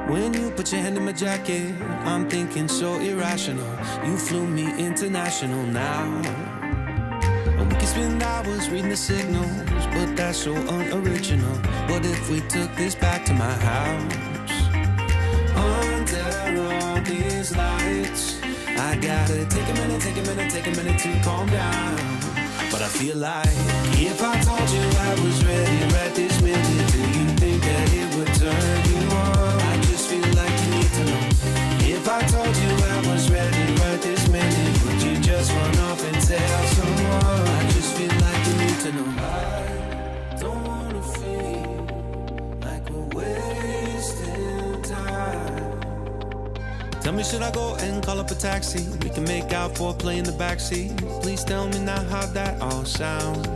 When you put your hand in my jacket, I'm thinking so irrational. You flew me international now. And we can spend hours reading the signals, but that's so unoriginal. What if we took this back to my house? Under all these lights, I gotta take a minute to calm down. But I feel like if I told you I was ready right this minute, do you think that it would turn you on? I just feel like you need to know. If I told you I was ready right this minute, would you just run off and tell someone? I just feel like you need to know. I don't wanna feel like we're wasting time. Tell me, should I go and call up a taxi? We can make out for a play in the backseat. Please tell me now how that all sounds.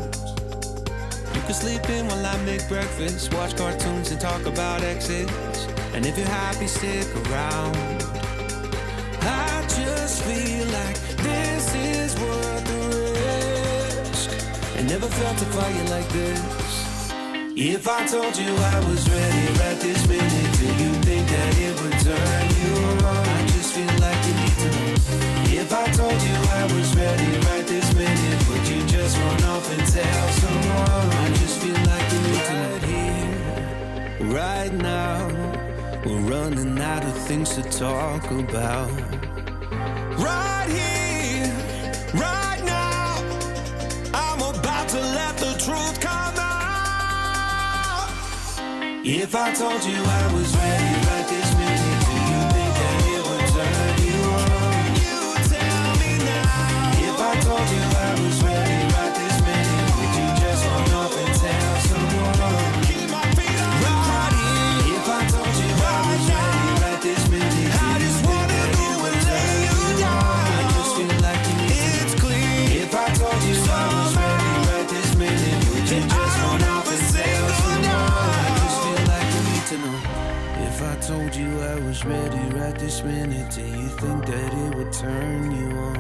You can sleep in while I make breakfast, watch cartoons and talk about exes. And if you're happy, stick around. I just feel like this is worth the risk. I never felt a fire like this. If I told you I was ready right this minute, do you think that it would turn you on? I just feel like you need to know. If I told you I was ready right this minute, would you just run off and tell someone? I just feel like you need to know. Right here, right now, we're running out of things to talk about. Right here, right now, I'm about to let the truth come out. If I told you I was ready right this minute, do you think that it would turn you on? You tell me now. If I told you I was ready right this minute, would you just run off and tell someone? Keep my feet on the ground. If I told you I was ready right this minute, I just wanna do and lay you down. I just feel like you need to know. It's clear. If I told you I was ready right this minute, would you just run off and tell someone? To know. If I told you I was ready right this minute, do you think that it would turn you on?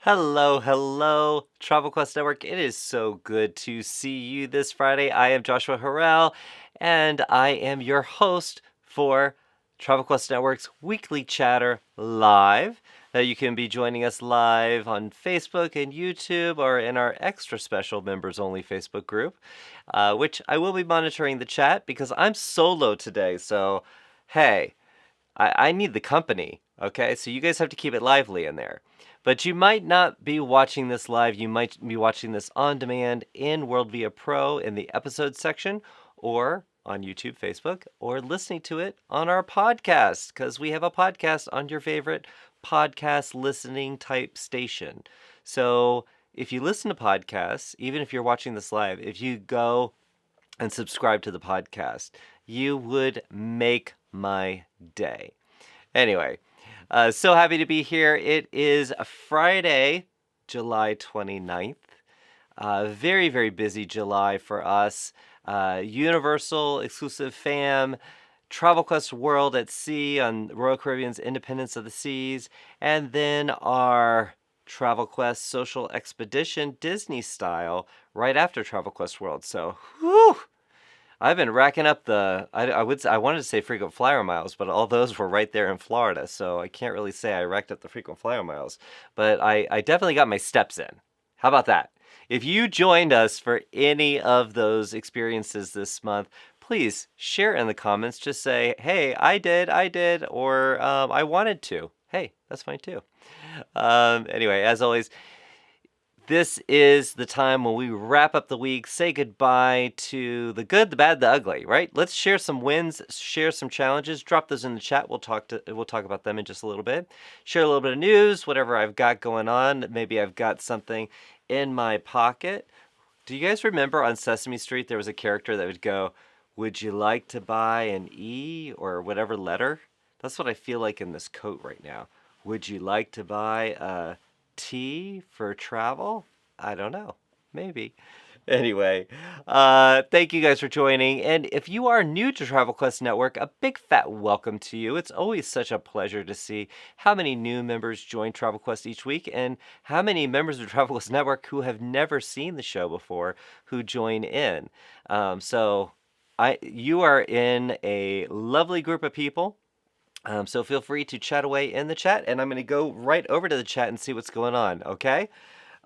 Hello, hello, Travel Quest Network. It is so good to see you this Friday. I am Joshua Harrell, and I am your host for Travel Quest Network's weekly chatter live. You can be joining us live on Facebook and YouTube or in our extra special members only Facebook group, which I will be monitoring the chat because I'm solo today. So, hey, I need the company. Okay, so you guys have to keep it lively in there. But you might not be watching this live. You might be watching this on demand in WorldVia Pro in the episode section, or on YouTube, Facebook, or listening to it on our podcast, because we have a podcast on your favorite podcast listening type station. So if you listen to podcasts, even if you're watching this live, if you go and subscribe to the podcast, you would make my day. Anyway, so happy to be here. It is a Friday, July 29th. Very, very busy July for us. Universal exclusive fam, Travel Quest World at Sea on Royal Caribbean's Independence of the Seas, and then our Travel Quest Social Expedition Disney style right after Travel Quest World. So, whew! I've been racking up I wanted to say frequent flyer miles, but all those were right there in Florida, so I can't really say I racked up the frequent flyer miles. But I definitely got my steps in. How about that? If you joined us for any of those experiences this month, please share in the comments. Just say, hey, I did, or I wanted to. Hey, that's fine too. Anyway, as always, this is the time when we wrap up the week, say goodbye to the good, the bad, the ugly, right? Let's share some wins, share some challenges, drop those in the chat. We'll talk about them in just a little bit. Share a little bit of news, whatever I've got going on. Maybe I've got something in my pocket. Do you guys remember on Sesame Street there was a character that would go, "Would you like to buy an E," or whatever letter? That's what I feel like in this coat right now. Would you like to buy a T for travel? I don't know. Maybe. Anyway, thank you guys for joining. And if you are new to Travel Quest Network, a big fat welcome to you. It's always such a pleasure to see how many new members join Travel Quest each week and how many members of Travel Quest Network who have never seen the show before who join in. You are in a lovely group of people. So feel free to chat away in the chat, and I'm going to go right over to the chat and see what's going on, okay?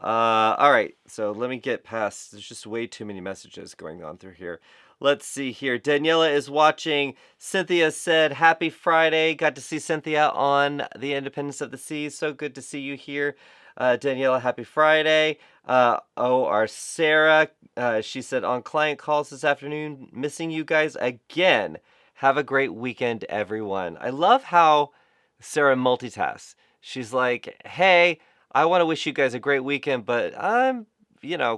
All right, so let me get past. There's just way too many messages going on through here. Let's see here. Daniela is watching. Cynthia said, happy Friday. Got to see Cynthia on the Independence of the Seas. So good to see you here. Daniela, happy Friday. Our Sarah, she said, on client calls this afternoon, missing you guys again. Have a great weekend, everyone. I love how Sarah multitasks. She's like, hey, I want to wish you guys a great weekend, but I'm,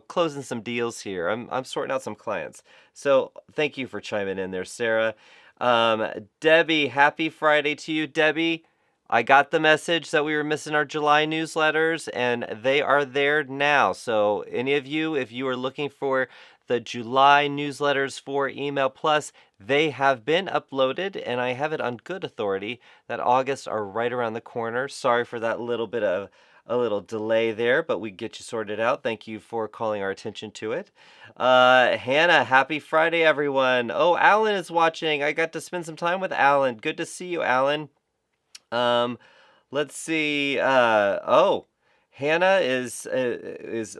closing some deals here. I'm sorting out some clients. So thank you for chiming in there, Sarah. Debbie, happy Friday to you, Debbie. I got the message that we were missing our July newsletters, and they are there now. So any of you, if you are looking for the July newsletters for Email Plus, they have been uploaded, and I have it on good authority that August are right around the corner. Sorry for that little bit of a little delay there, but we get you sorted out. Thank you for calling our attention to it. Hannah, happy Friday, everyone. Oh, Alan is watching. I got to spend some time with Alan. Good to see you, Alan. Let's see. Hannah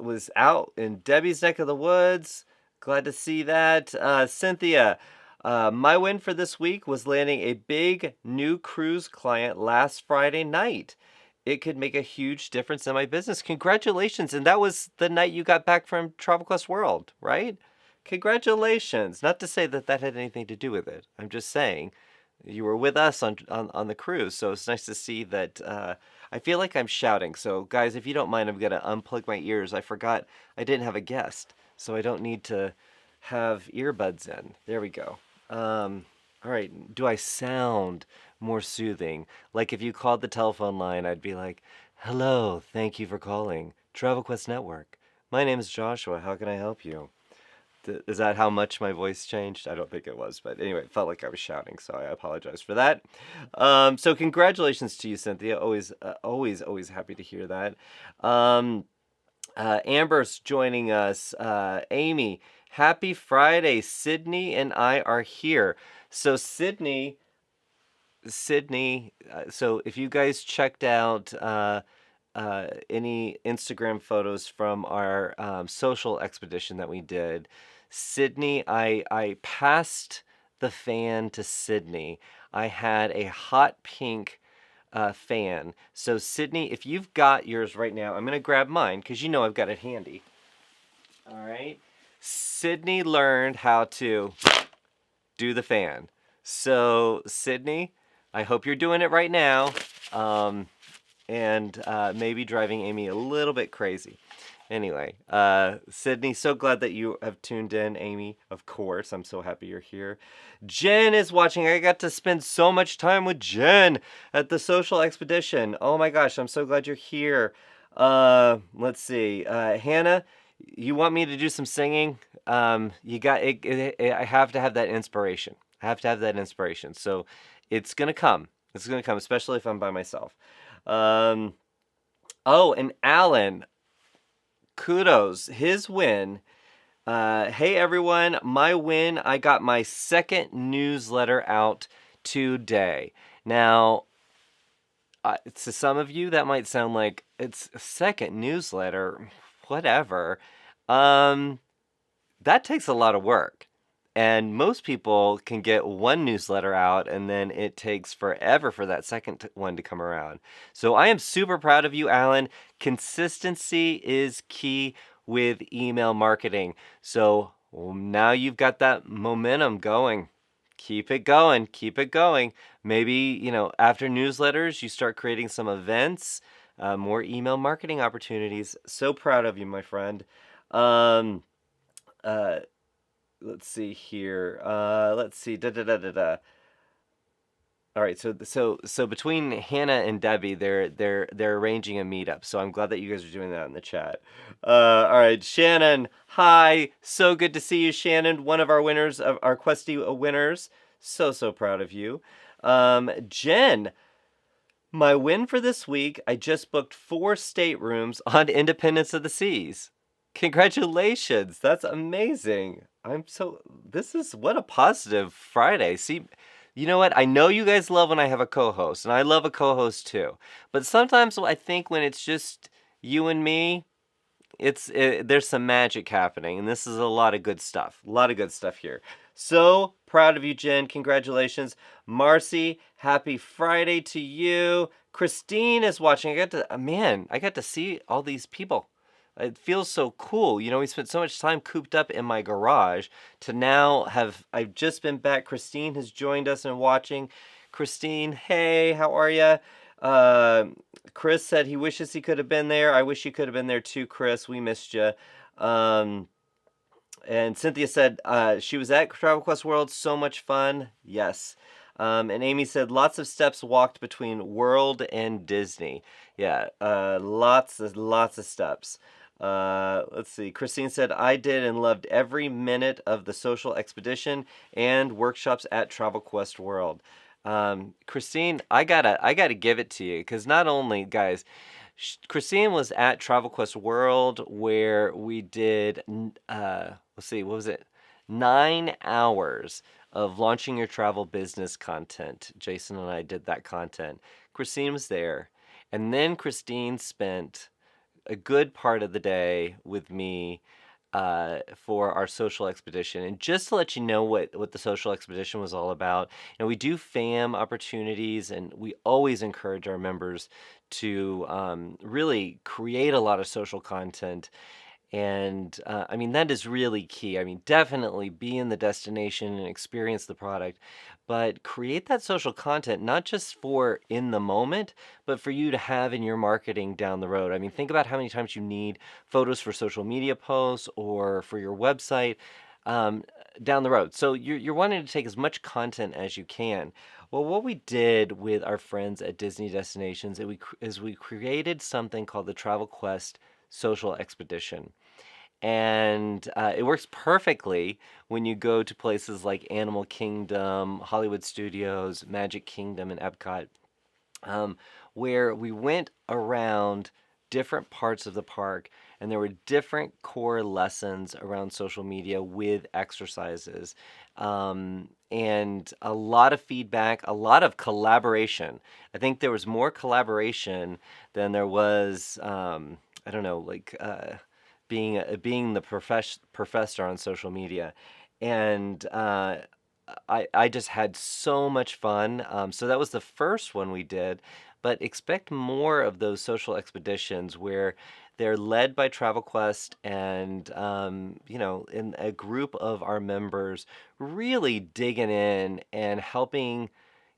was out in Debbie's neck of the woods. Glad to see that. Cynthia, my win for this week was landing a big new cruise client last Friday night. It could make a huge difference in my business. Congratulations. And that was the night you got back from Travel Quest World, right? Congratulations. Not to say that that had anything to do with it. I'm just saying you were with us on the cruise. So it's nice to see that. I feel like I'm shouting. So guys, if you don't mind, I'm going to unplug my ears. I forgot I didn't have a guest, so I don't need to have earbuds in. There we go. All right. Do I sound more soothing? Like if you called the telephone line, I'd be like, hello, thank you for calling Travel Quest Network. My name is Joshua. How can I help you? Is that how much my voice changed? I don't think it was, but anyway, it felt like I was shouting, so I apologize for that. So congratulations to you, Cynthia. Always happy to hear that. Amber's joining us. Amy, happy Friday. Sydney and I are here. So Sydney, Sydney, so if you guys checked out any Instagram photos from our social expedition that we did, Sydney, I passed the fan to Sydney. I had a hot pink fan. So Sydney, if you've got yours right now, I'm gonna grab mine because you know I've got it handy. All right. Sydney learned how to do the fan. So Sydney, I hope you're doing it right now. And maybe driving Amy a little bit crazy. Anyway, Sydney, so glad that you have tuned in. Amy, of course, I'm so happy you're here. Jen is watching. I got to spend so much time with Jen at the social expedition. Oh my gosh, I'm so glad you're here. Let's see. Hannah, you want me to do some singing? You got it, I have to have that inspiration. I have to have that inspiration. So it's gonna come. It's gonna come, especially if I'm by myself. Oh, and Alan, kudos, his win. Hey everyone, my win, I got my second newsletter out today. Now, to some of you, that might sound like it's a second newsletter, whatever. That takes a lot of work. And most people can get one newsletter out and then it takes forever for that second one to come around. So I am super proud of you, Alan. Consistency is key with email marketing. So now you've got that momentum going. Keep it going. Keep it going. Maybe, after newsletters, you start creating some events, more email marketing opportunities. So proud of you, my friend. Let's see here. Let's see. All right. So between Hannah and Debbie, they're arranging a meetup. So I'm glad that you guys are doing that in the chat. All right, Shannon. Hi. So good to see you, Shannon. One of our winners, of our Questy winners. So proud of you. Jen. My win for this week, I just booked 4 staterooms on Independence of the Seas. Congratulations. That's amazing. This is what a positive Friday. See, you know what? I know you guys love when I have a co-host, and I love a co-host too. But sometimes I think when it's just you and me, there's some magic happening, and this is a lot of good stuff. A lot of good stuff here. So proud of you, Jen. Congratulations. Marcy, happy Friday to you. Christine is watching. I got to see all these people. It feels so cool. We spent so much time cooped up in my garage to now I've just been back. Christine has joined us and watching. Christine, hey, how are you? Chris said he wishes he could have been there. I wish you could have been there too, Chris. We missed you. And Cynthia said she was at Travel Quest World. So much fun. Yes. And Amy said lots of steps walked between World and Disney. Yeah, lots of steps. Let's see. Christine said, I did and loved every minute of the social expedition and workshops at Travel Quest World. Christine, I gotta give it to you because not only, guys, Christine was at Travel Quest World where we did, let's see, what was it? 9 hours of launching your travel business content. Jason and I did that content. Christine was there. And then Christine spent a good part of the day with me for our social expedition. And just to let you know what the social expedition was all about, we do FAM opportunities, and we always encourage our members to really create a lot of social content. And that is really key. Definitely be in the destination and experience the product, but create that social content, not just for in the moment, but for you to have in your marketing down the road. Think about how many times you need photos for social media posts or for your website down the road. So you're wanting to take as much content as you can. Well, what we did with our friends at Disney Destinations is we created something called the Travel Quest Social Expedition. And it works perfectly when you go to places like Animal Kingdom, Hollywood Studios, Magic Kingdom, and Epcot, where we went around different parts of the park and there were different core lessons around social media with exercises. And a lot of feedback, a lot of collaboration. I think there was more collaboration than there was, I don't know, like being the professor on social media. And I just had so much fun. So that was the first one we did, but expect more of those social expeditions where they're led by Travel Quest and, in a group of our members really digging in and helping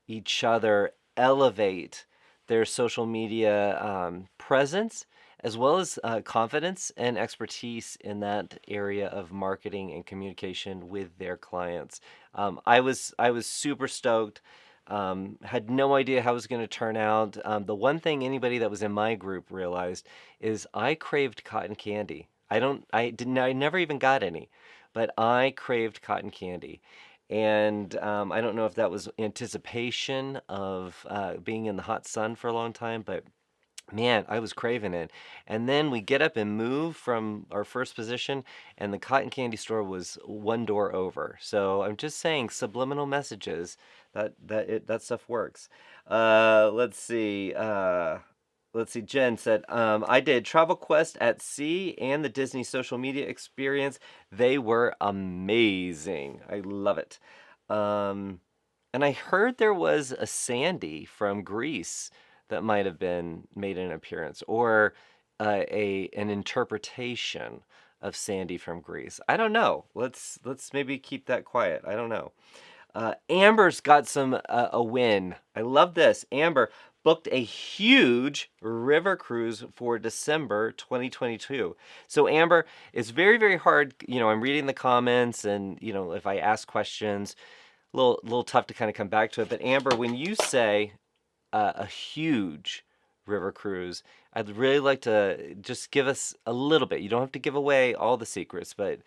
each other elevate their social media presence, as well as confidence and expertise in that area of marketing and communication with their clients. I was super stoked. Had no idea how it was going to turn out. The one thing anybody that was in my group realized is I craved cotton candy. I never even got any, but I craved cotton candy. And I don't know if that was anticipation of being in the hot sun for a long time, but man, I was craving it. And then we get up and move from our first position, and the cotton candy store was one door over. So I'm just saying, subliminal messages that stuff works. Let's see. Let's see. Jen said, I did Travel Quest at Sea and the Disney social media experience. They were amazing. I love it. And I heard there was a Sandy from Greece that might have been made an appearance, or an interpretation of Sandy from Greece. I don't know. Let's maybe keep that quiet. I don't know. Amber's got a win. I love this. Amber booked a huge river cruise for December 2022. So Amber, it's very, very hard. I'm reading the comments, and if I ask questions, little tough to kind of come back to it. But Amber, when you say a huge river cruise, I'd really like to just give us a little bit. You don't have to give away all the secrets, but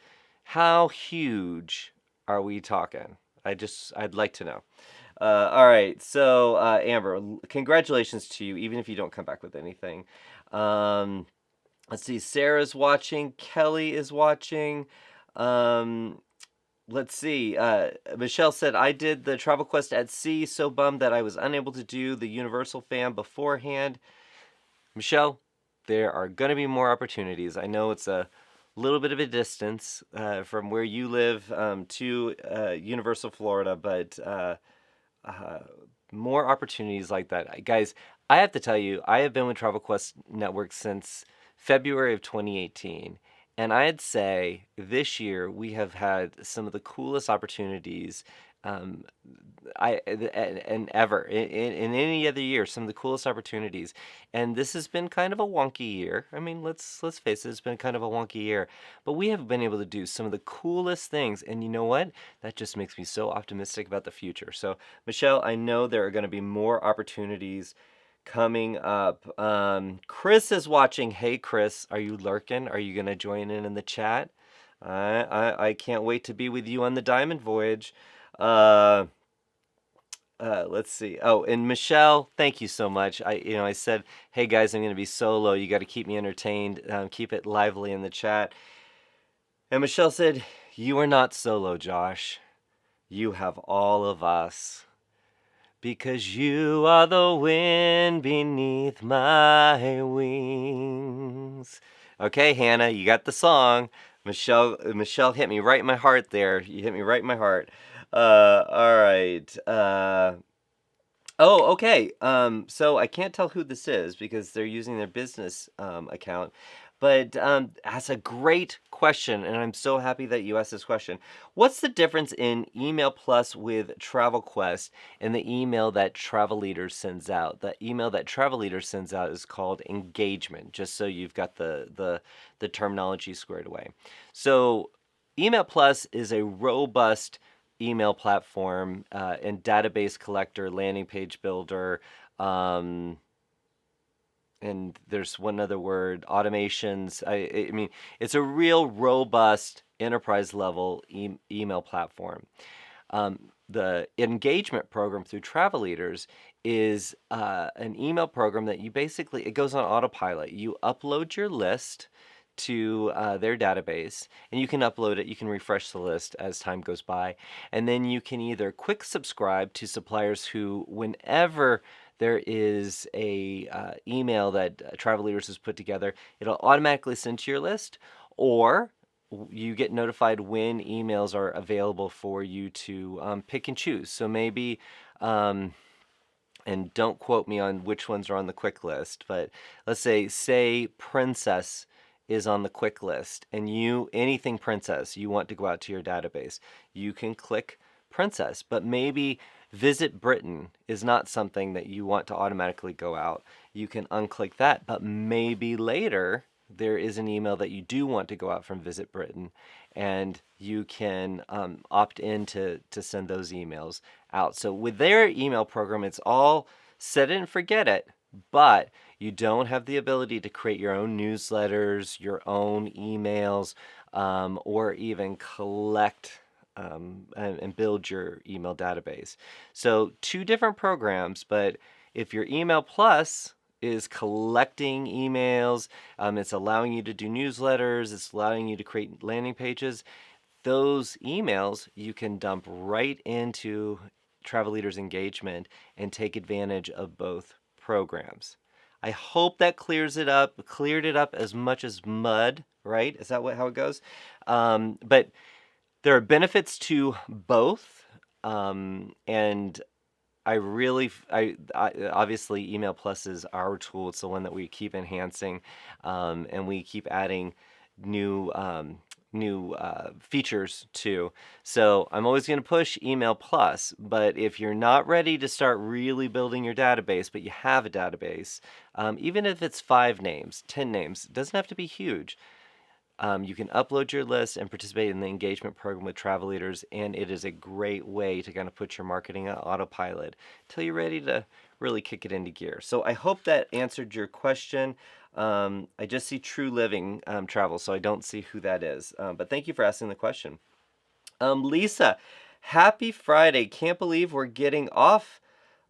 how huge are we talking? I'd like to know. All right, so Amber, congratulations to you, even if you don't come back with anything. Let's see, Sarah's watching, Kelly is watching. Let's see. Michelle said, I did the Travel Quest at Sea. So bummed that I was unable to do the Universal Fam beforehand. Michelle, there are going to be more opportunities. I know it's a little bit of a distance from where you live to Universal Florida, but more opportunities like that. Guys, I have to tell you, I have been with Travel Quest Network since February of 2018. And I'd say this year we have had some of the coolest opportunities and ever in any other year, some of the coolest opportunities. And this has been kind of a wonky year. I mean, let's face it, it's been kind of a wonky year. But we have been able to do some of the coolest things. And you know what? That just makes me so optimistic about the future. So, Michelle, I know there are going to be more opportunities coming up. Chris is watching. Hey, Chris, are you lurking? Are you going to join in the chat? I can't wait to be with you on the Diamond Voyage. Let's see. Oh, and Michelle, thank you so much. I said, hey guys, I'm going to be solo. You got to keep me entertained. Keep it lively in the chat. And Michelle said, you are not solo, Josh. You have all of us. Because you are the wind beneath my wings. Okay, Hannah, you got the song. Michelle hit me right in my heart there. You hit me right in my heart. All right. Okay. So I can't tell who this is because they're using their business account. But that's a great question, and I'm so happy that you asked this question. What's the difference in Email Plus with Travel Quest and the email that Travel Leaders sends out? The email that Travel Leaders sends out is called engagement, just so you've got the terminology squared away. So Email Plus is a robust email platform and database collector, landing page builder, and there's one other word, automations. I mean, it's a real robust enterprise level email platform. The engagement program through Travel Leaders is an email program that it goes on autopilot. You upload your list to their database, and you can upload it. You can refresh the list as time goes by, and then you can either quick subscribe to suppliers who, whenever there is a email that Travel Leaders has put together, it'll automatically send to your list, or you get notified when emails are available for you to pick and choose. So maybe, and don't quote me on which ones are on the quick list, but let's say Princess is on the quick list, and anything Princess, you want to go out to your database, you can click Princess. But maybe Visit Britain is not something that you want to automatically go out. You can unclick that, but maybe later there is an email that you do want to go out from Visit Britain, and you can opt in to send those emails out. So with their email program, it's all set it and forget it, but you don't have the ability to create your own newsletters, your own emails, or even collect and build your email database. So 2 different programs, but if your Email Plus is collecting emails, it's allowing you to do newsletters, it's allowing you to create landing pages, those emails you can dump right into Travel Leaders Engagement and take advantage of both programs. I hope that cleared it up as much as mud, right? Is that how it goes? But there are benefits to both, and I obviously Email Plus is our tool. It's the one that we keep enhancing, and we keep adding new features to. So I'm always going to push Email Plus, but if you're not ready to start really building your database, but you have a database, even if it's 5 names, 10 names, it doesn't have to be huge. You can upload your list and participate in the engagement program with Travel Leaders, and it is a great way to kind of put your marketing on autopilot until you're ready to really kick it into gear. So I hope that answered your question. I just see True Living Travel, so I don't see who that is. But thank you for asking the question. Lisa, happy Friday. Can't believe we're getting off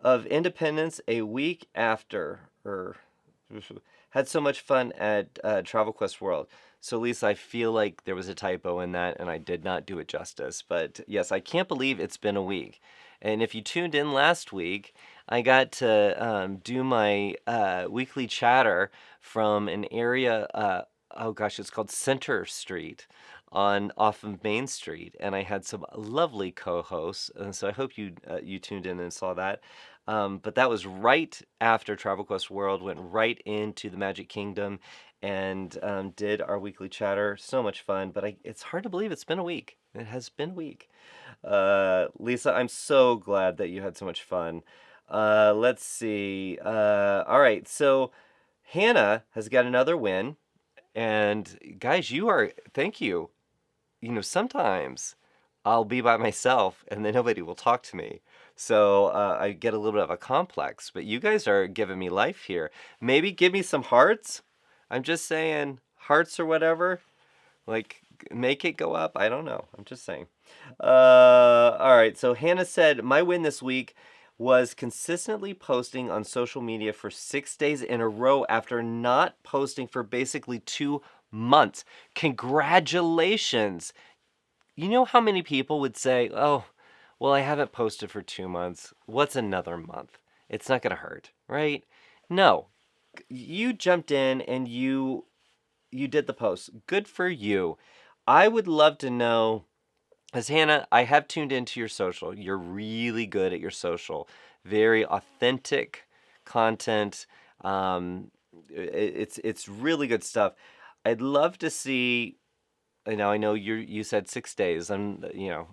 of Independence a week after. Had so much fun at Travel Quest World. So Lisa, I feel like there was a typo in that and I did not do it justice. But yes, I can't believe it's been a week. And if you tuned in last week, I got to do my weekly chatter from an area, oh gosh, it's called Center Street off of Main Street. And I had some lovely co-hosts. And so I hope you tuned in and saw that. But that was right after Travel Quest World, went right into the Magic Kingdom and did our weekly chatter. So much fun, but it's hard to believe it's been a week. It has been a week. Lisa, I'm so glad that you had so much fun. Let's see. All right, so Hannah has got another win. And guys, thank you. You know, sometimes I'll be by myself and then nobody will talk to me. So I get a little bit of a complex, but you guys are giving me life here. Maybe give me some hearts. I'm just saying, hearts or whatever. Like, make it go up. I don't know. I'm just saying. All right. So Hannah said, my win this week was consistently posting on social media for 6 days in a row after not posting for basically 2 months. Congratulations. You know how many people would say, oh, well, I haven't posted for 2 months. What's another month? It's not going to hurt, right? No. You jumped in and you did the post. Good for you. I would love to know, as Hannah, I have tuned into your social. You're really good at your social. Very authentic content. It's really good stuff. I'd love to see. I know you said 6 days, and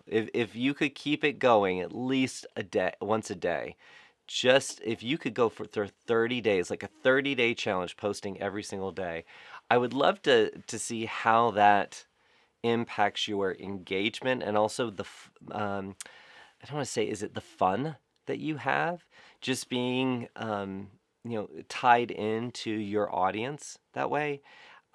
if you could keep it going at least a day, once a day, just if you could go for 30 days, like a 30-day challenge, posting every single day, I would love to see how that impacts your engagement and also I don't want to say, is it the fun that you have just being tied into your audience that way.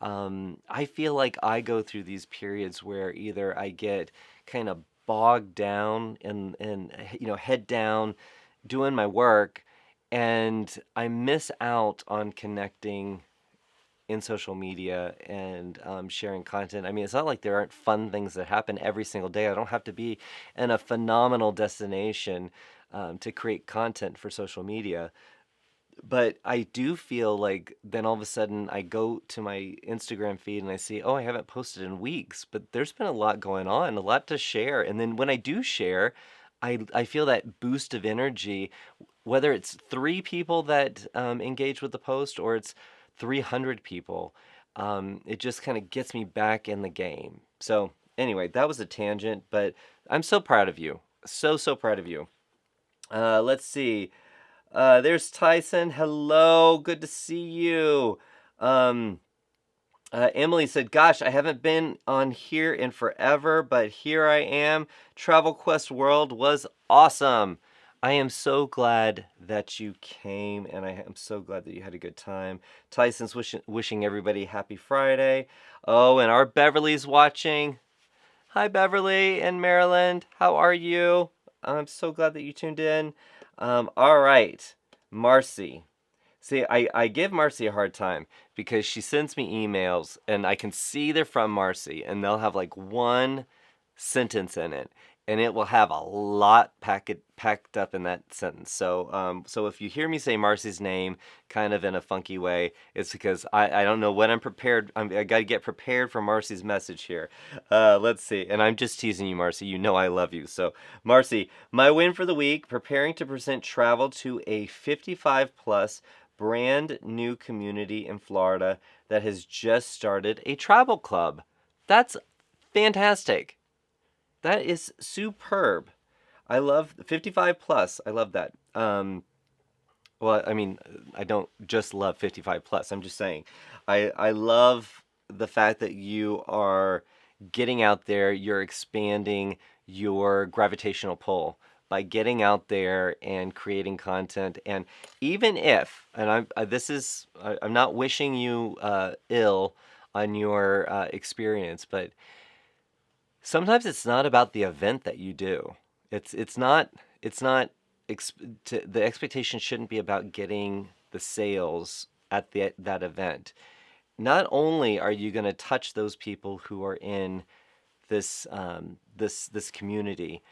I feel like I go through these periods where either I get kind of bogged down and head down doing my work, and I miss out on connecting in social media and sharing content. I mean, it's not like there aren't fun things that happen every single day. I don't have to be in a phenomenal destination to create content for social media. But I do feel like then all of a sudden I go to my Instagram feed and I see, oh, I haven't posted in weeks, but there's been a lot going on, a lot to share. And then when I do share, I feel that boost of energy, whether it's 3 people that engage with the post or it's 300 people. It just kind of gets me back in the game. So anyway, that was a tangent, but I'm so proud of you. So proud of you. Let's see. There's Tyson. Hello, good to see you. Emily said, gosh, I haven't been on here in forever, but here I am. Travel Quest World was awesome. I am so glad that you came, and I am so glad that you had a good time. Tyson's wishing everybody happy Friday. Oh, and our Beverly's watching. Hi, Beverly in Maryland. How are you? I'm so glad that you tuned in. All right, Marcy. See, I give Marcy a hard time because she sends me emails and I can see they're from Marcy and they'll have like one sentence in it and it will have a lot packed up in that sentence. So if you hear me say Marcy's name kind of in a funky way, it's because I don't know what I'm prepared. I got to get prepared for Marcy's message here. Let's see. And I'm just teasing you, Marcy. You know I love you. So Marcy, my win for the week, preparing to present travel to a 55 plus brand new community in Florida that has just started a travel club. That's fantastic. That is superb. I love 55 plus. I love that. Well, I mean, I don't just love 55 plus. I'm just saying, I love the fact that you are getting out there. You're expanding your gravitational pull by getting out there and creating content. And even if, and I'm not wishing you ill on your experience, but sometimes it's not about the event that you do. It's not the expectation shouldn't be about getting the sales at that event. Not only are you going to touch those people who are in this this community,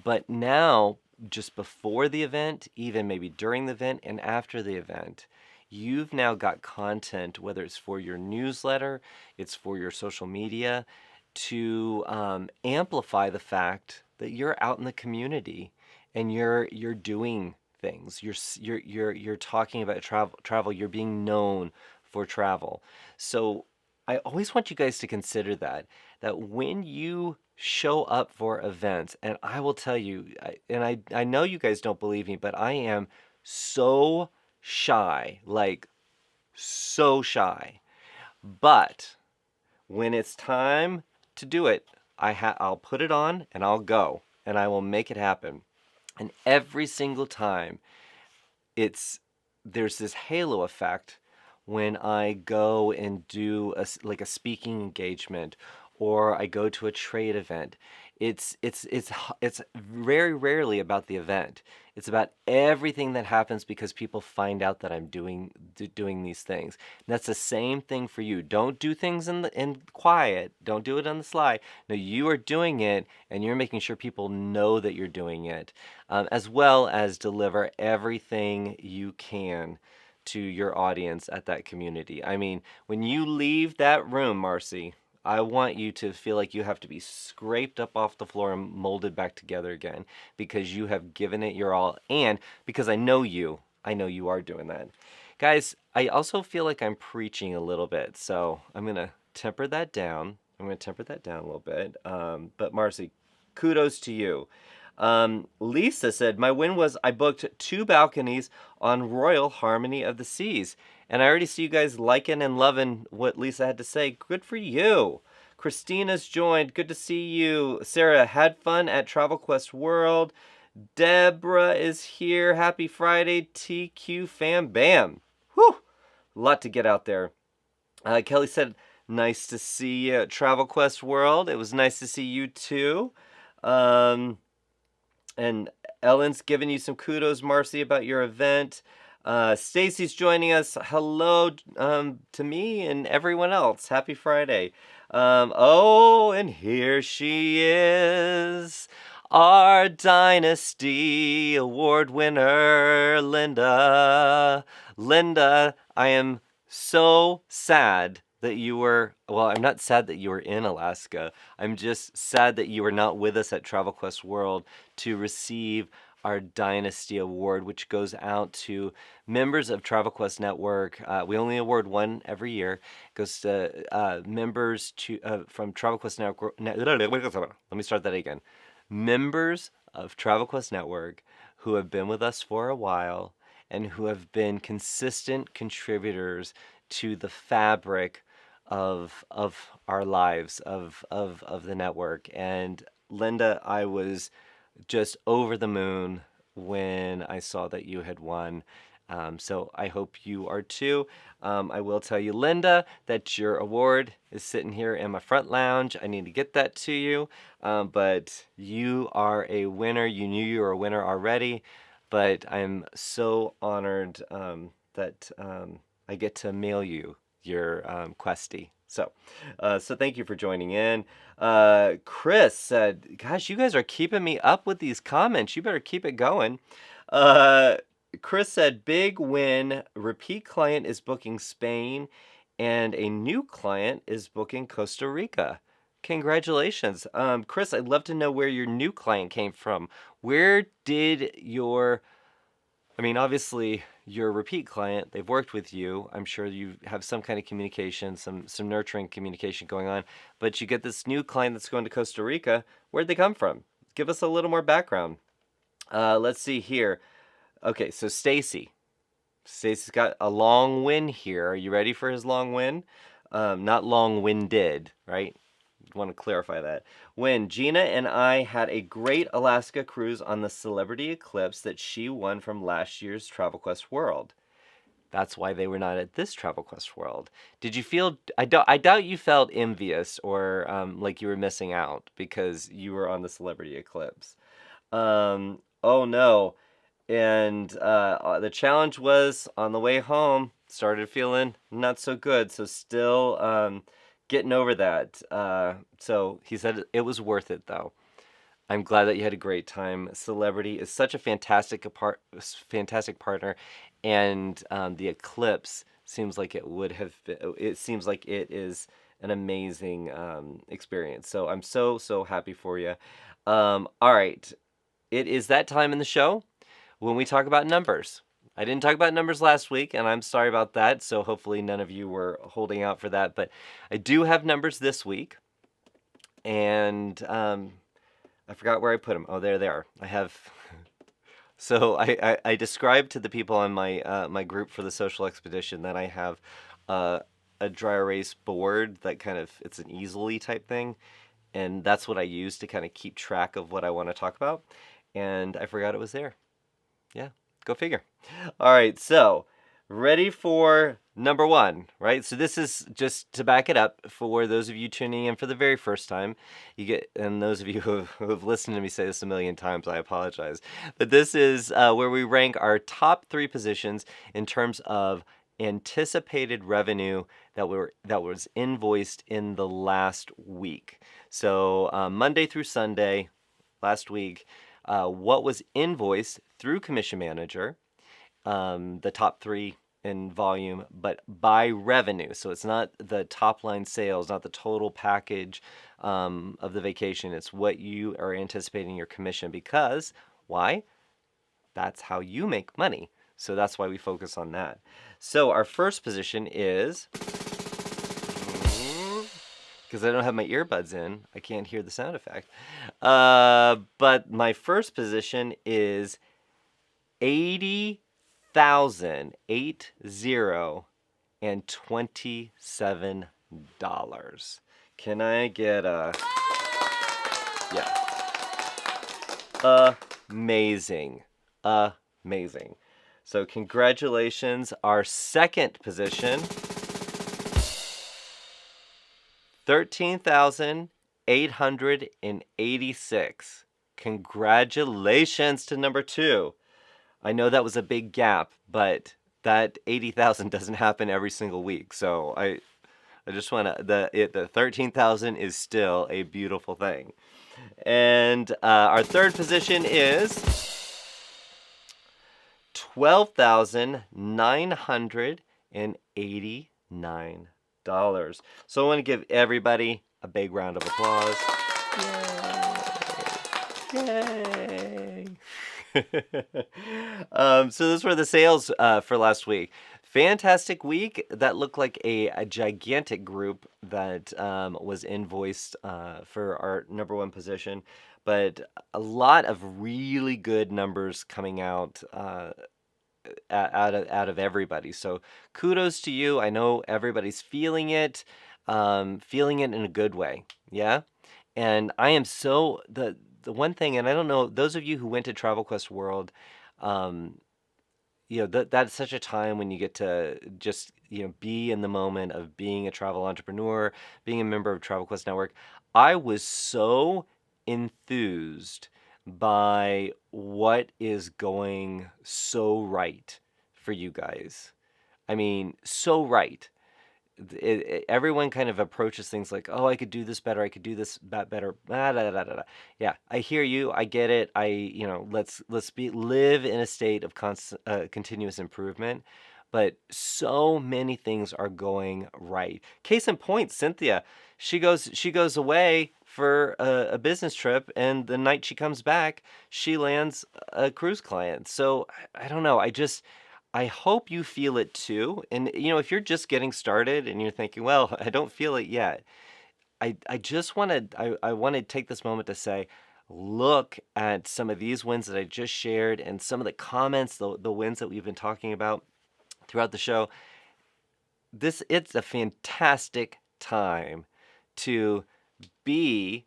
but now just before the event, even maybe during the event and after the event, you've now got content, whether it's for your newsletter, it's for your social media, to amplify the fact that you're out in the community and you're doing things. You're talking about travel. You're being known for travel. So I always want you guys to consider that when you show up for events, and I will tell you, I know you guys don't believe me, but I am so shy, like so shy. But when it's time to do it, I'll put it on and I'll go and I will make it happen. And every single time, there's this halo effect when I go and do a speaking engagement or I go to a trade event. It's very rarely about the event. It's about everything that happens because people find out that I'm doing these things. And that's the same thing for you. Don't do things in quiet. Don't do it on the sly. No, you are doing it, and you're making sure people know that you're doing it, as well as deliver everything you can to your audience at that community. I mean, when you leave that room, Marcy, I want you to feel like you have to be scraped up off the floor and molded back together again because you have given it your all, and because I know you are doing that. Guys, I also feel like I'm preaching a little bit, so I'm going to temper that down. a little bit. But Marcy, kudos to you. Lisa said, my win was I booked 2 balconies on Royal Harmony of the Seas. And I already see you guys liking and loving what Lisa had to say. Good for you. Christina's joined. Good to see you. Sarah, had fun at Travel Quest World. Deborah is here. Happy Friday, TQ fam bam. Whew. A lot to get out there. Kelly said, nice to see you at Travel Quest World. It was nice to see you too. And Ellen's giving you some kudos, Marcy, about your event. Stacy's joining us. Hello to me and everyone else. Happy Friday. Oh, and here she is, our Dynasty Award winner, Linda. Linda, I am so sad that you were, well, I'm not sad that you were in Alaska. I'm just sad that you were not with us at Travel Quest World to receive our Dynasty Award, which goes out to members of Travel Quest Network. We only award one every year. It goes to members from Travel Quest Network. Let me start that again. Members of Travel Quest Network who have been with us for a while and who have been consistent contributors to the fabric of our lives, of the network. And Linda, I was just over the moon when I saw that you had won. So I hope you are too. I will tell you, Linda, that your award is sitting here in my front lounge. I need to get that to you. But you are a winner. You knew you were a winner already. But I'm so honored that I get to mail you your Questy. So thank you for joining in. Chris said, gosh, you guys are keeping me up with these comments. You better keep it going. Chris said, big win. Repeat client is booking Spain and a new client is booking Costa Rica. Congratulations. Chris, I'd love to know where your new client came from. Where did your... I mean, obviously, your repeat client, they've worked with you. I'm sure you have some kind of communication, some nurturing communication going on. But you get this new client that's going to Costa Rica. Where'd they come from? Give us a little more background. Let's see here. Okay, so Stacy. Stacy's got a long win here. Are you ready for his long win? Not long-winded, right? Want to clarify that. When Gina and I had a great Alaska cruise on the Celebrity Eclipse that she won from last year's Travel Quest World. That's why they were not at this Travel Quest World. Did you feel, I doubt you felt envious or like you were missing out because you were on the Celebrity Eclipse. Oh no. And the challenge was on the way home, started feeling not so good. So still getting over that. So he said it was worth it, though. I'm glad that you had a great time. Celebrity is such a fantastic partner, and the Eclipse seems like it would have been, it seems like it is an amazing experience. So I'm so happy for you. All right, it is that time in the show when we talk about numbers. I didn't talk about numbers last week, and I'm sorry about that, so hopefully none of you were holding out for that, but I do have numbers this week, and I forgot where I put them. Oh, there they are. I have... So I described to the people on my my group for the social expedition that I have a dry erase board that kind of, it's an easily type thing, and that's what I use to kind of keep track of what I want to talk about, and I forgot it was there. Yeah. Go figure. All right, so ready for number one, right? So this is just to back it up for those of you tuning in for the very first time. You get, and those of you who have listened to me say this a million times, I apologize. But this is where we rank our top 3 positions in terms of anticipated revenue that was invoiced in the last week. So Monday through Sunday, last week. What was invoiced through Commission Manager, the top 3 in volume, but by revenue. So it's not the top line sales, not the total package of the vacation. It's what you are anticipating your commission, because why? That's how you make money. So that's why we focus on that. So our first position is, because I don't have my earbuds in, I can't hear the sound effect. But my first position is $80,027. Can I get a... Yeah. Amazing. Amazing. So congratulations. Our second position... $13,886. Congratulations to number 2. I know that was a big gap, but that 80,000 doesn't happen every single week. So I just want to the 13,000 is still a beautiful thing. And our third position is $12,989. So I want to give everybody a big round of applause. Yay! So those were the sales for last week. Fantastic week. That looked like a gigantic group that was invoiced for our number one position, but a lot of really good numbers coming out out of everybody. So kudos to you. I know everybody's feeling it in a good way. Yeah. And I am so the one thing, and I don't know, those of you who went to Travel Quest World, that's such a time when you get to just, be in the moment of being a travel entrepreneur, being a member of Travel Quest Network. I was so enthused by what is going so right for you guys. I mean, so right. Everyone kind of approaches things like, oh, I could do this better, I could do this better. Yeah, I hear you, I get it. Let's live in a state of continuous improvement. But so many things are going right. Case in point, Cynthia, she goes away for a business trip, and the night she comes back, she lands a cruise client. So I don't know. I hope you feel it too. And if you're just getting started and you're thinking, well, I don't feel it yet, I just want to take this moment to say, look at some of these wins that I just shared and some of the comments, the wins that we've been talking about throughout the show. It's a fantastic time to be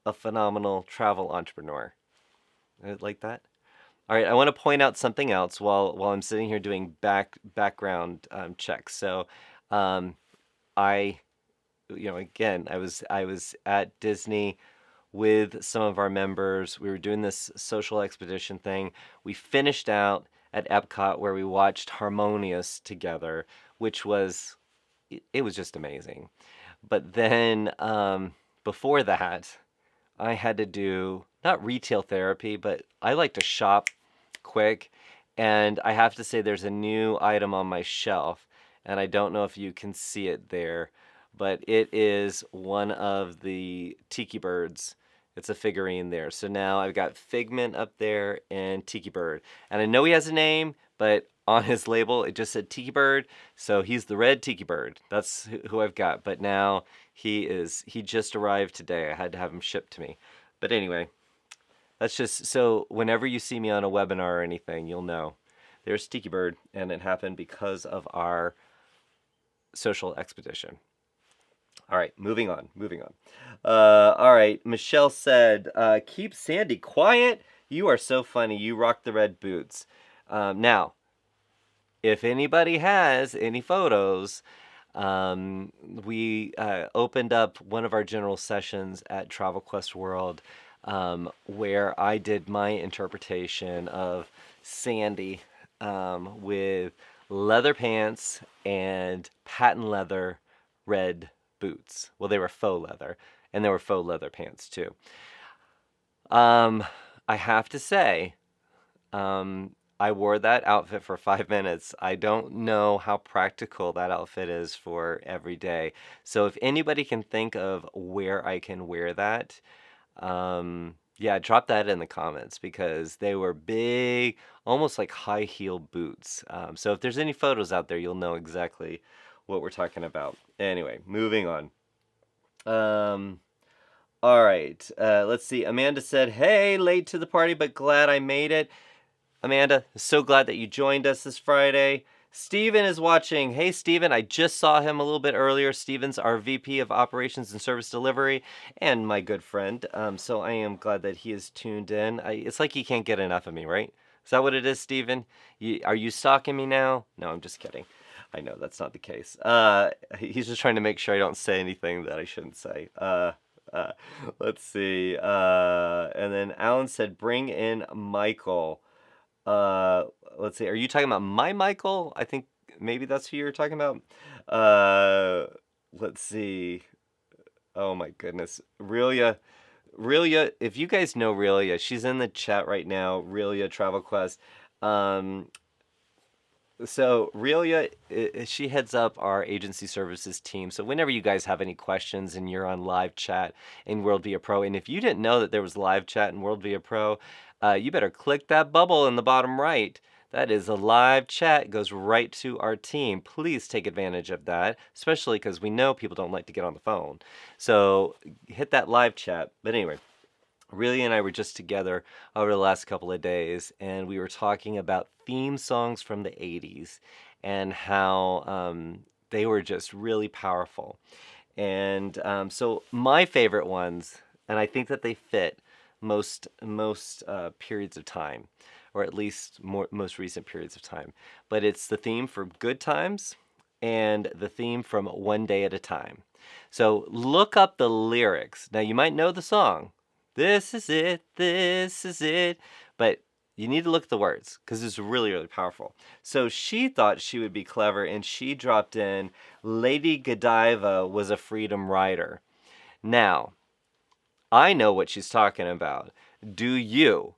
a phenomenal travel entrepreneur. Like that? All right, I want to point out something else while I'm sitting here doing background checks. So, again, I was at Disney with some of our members. We were doing this social expedition thing. We finished out at Epcot where we watched Harmonious together, which was just amazing. But then before that, I had to do not retail therapy, but I like to shop quick, and I have to say there's a new item on my shelf, and I don't know if you can see it there, but it is one of the Tiki Birds. It's a figurine there. So now I've got Figment up there and Tiki Bird. And I know he has a name, but on his label it just said Tiki Bird, so he's the red Tiki Bird. That's who I've got. But now he just arrived today. I had to have him shipped to me. But anyway, that's just so whenever you see me on a webinar or anything, you'll know. There's Tiki Bird, and it happened because of our social expedition. All right, moving on. All right, Michelle said, keep Sandy quiet. You are so funny. You rock the red boots. Now, if anybody has any photos, we opened up one of our general sessions at Travel Quest World where I did my interpretation of Sandy with leather pants and patent leather red boots. Well, they were faux leather, and they were faux leather pants too. I have to say, I wore that outfit for 5 minutes. I don't know how practical that outfit is for every day. So if anybody can think of where I can wear that, yeah, drop that in the comments, because they were big, almost like high heel boots. So if there's any photos out there, you'll know exactly what we're talking about. Anyway, moving on. All right, let's see. Amanda said, hey, late to the party, but glad I made it. Amanda, so glad that you joined us this Friday. Steven is watching. Hey, Steven, I just saw him a little bit earlier. Steven's our VP of Operations and Service Delivery and my good friend. So I am glad that he is tuned in. It's like he can't get enough of me, right? Is that what it is, Steven? Are you stalking me now? No, I'm just kidding. I know that's not the case. He's just trying to make sure I don't say anything that I shouldn't say. Let's see. And then Alan said, bring in Michael. Uh, let's see. Are you talking about my Michael? I think maybe that's who you're talking about. Uh, let's see. Oh my goodness. Relia, if you guys know Relia, she's in the chat right now. Relia Travel Quest. Um, so Relia, she heads up our agency services team. So whenever you guys have any questions and you're on live chat in WorldVia Pro, and if you didn't know that there was live chat in WorldVia Pro, you better click that bubble in the bottom right. That is a live chat, goes right to our team. Please take advantage of that, especially because we know people don't like to get on the phone. So hit that live chat. But anyway, Really and I were just together over the last couple of days, and we were talking about theme songs from the 80s and how they were just really powerful. And so my favorite ones, and I think that they fit most periods of time, or at least most recent periods of time. But it's the theme for Good Times and the theme from One Day at a Time. So look up the lyrics. Now you might know the song. This is it, this is it. But you need to look at the words because it's really, really powerful. So she thought she would be clever and she dropped in Lady Godiva was a freedom rider. Now, I know what she's talking about. Do you?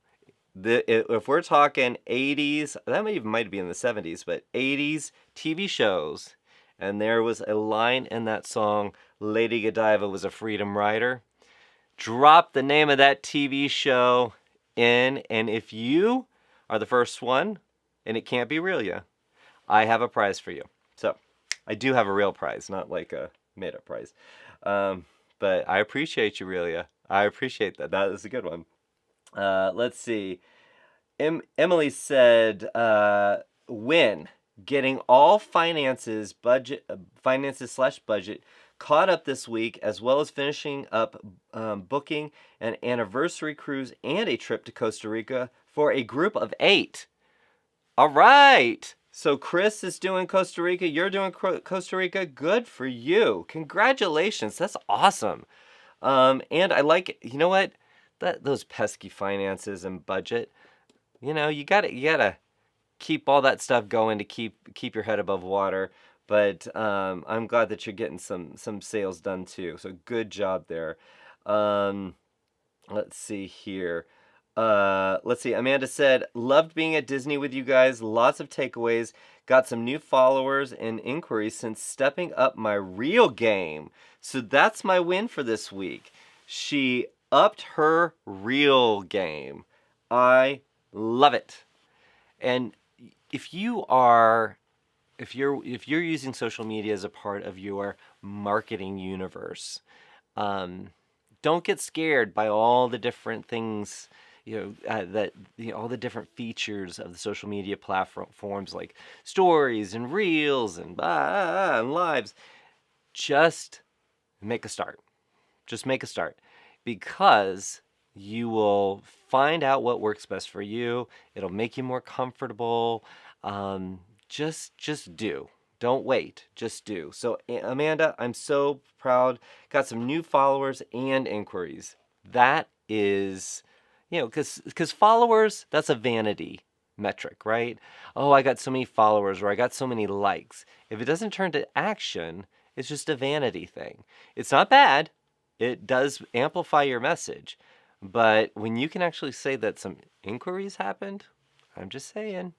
If we're talking 80s, that might be in the 70s, but 80s TV shows, and there was a line in that song, Lady Godiva was a freedom rider, drop the name of that TV show in, and if you are the first one, and it can't be Relia, I have a prize for you. So, I do have a real prize, not like a made-up prize. But I appreciate you, Relia. I appreciate that. That is a good one. Let's see. Emily said, when getting all finances slash budget caught up this week, as well as finishing up booking an anniversary cruise and a trip to Costa Rica for a group of 8. All right. So Chris is doing Costa Rica. You're doing Costa Rica. Good for you. Congratulations. That's awesome. And I like, you know what? Those pesky finances and budget. You gotta keep all that stuff going to keep your head above water. But I'm glad that you're getting some sales done too. So good job there. Let's see here. Let's see. Amanda said, loved being at Disney with you guys. Lots of takeaways. Got some new followers and inquiries since stepping up my real game. So that's my win for this week. She upped her real game. I love it. And if you're using social media as a part of your marketing universe, don't get scared by all the different things, all the different features of the social media platforms like stories and reels and lives. Just make a start. Just make a start, because you will find out what works best for you. It'll make you more comfortable. Just do. Don't wait. Just do. So Amanda, I'm so proud. Got some new followers and inquiries. That is, because followers, that's a vanity metric, right? Oh, I got so many followers, or I got so many likes. If it doesn't turn to action, it's just a vanity thing. It's not bad. It does amplify your message. But when you can actually say that some inquiries happened, I'm just saying.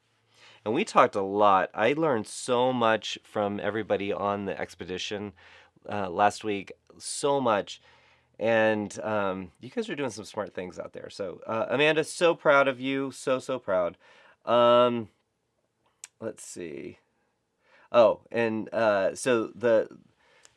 And we talked a lot. I learned so much from everybody on the expedition last week. So much. And you guys are doing some smart things out there. So, Amanda, so proud of you. So, so proud. Let's see. Oh, and so the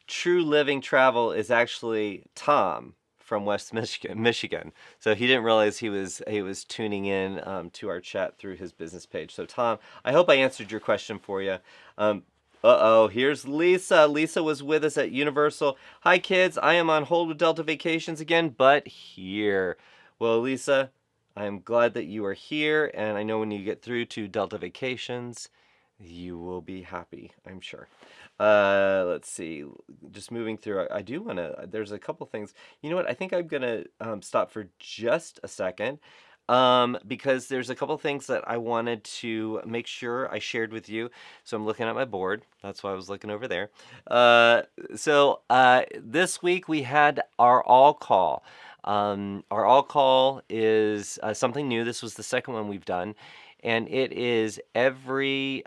True Living Travel is actually Tom from West Michigan. So he didn't realize he was tuning in to our chat through his business page. So Tom, I hope I answered your question for you. Here's Lisa. Lisa was with us at Universal. Hi kids, I am on hold with Delta Vacations again, but here. Well, Lisa, I'm glad that you are here, and I know when you get through to Delta Vacations, you will be happy, I'm sure. Let's see. Just moving through. I do want to. There's a couple things. You know what? I think I'm gonna stop for just a second. because there's a couple things that I wanted to make sure I shared with you. So I'm looking at my board. That's why I was looking over there. This week we had our all call. Our all call is something new. This was the second one we've done, and it is every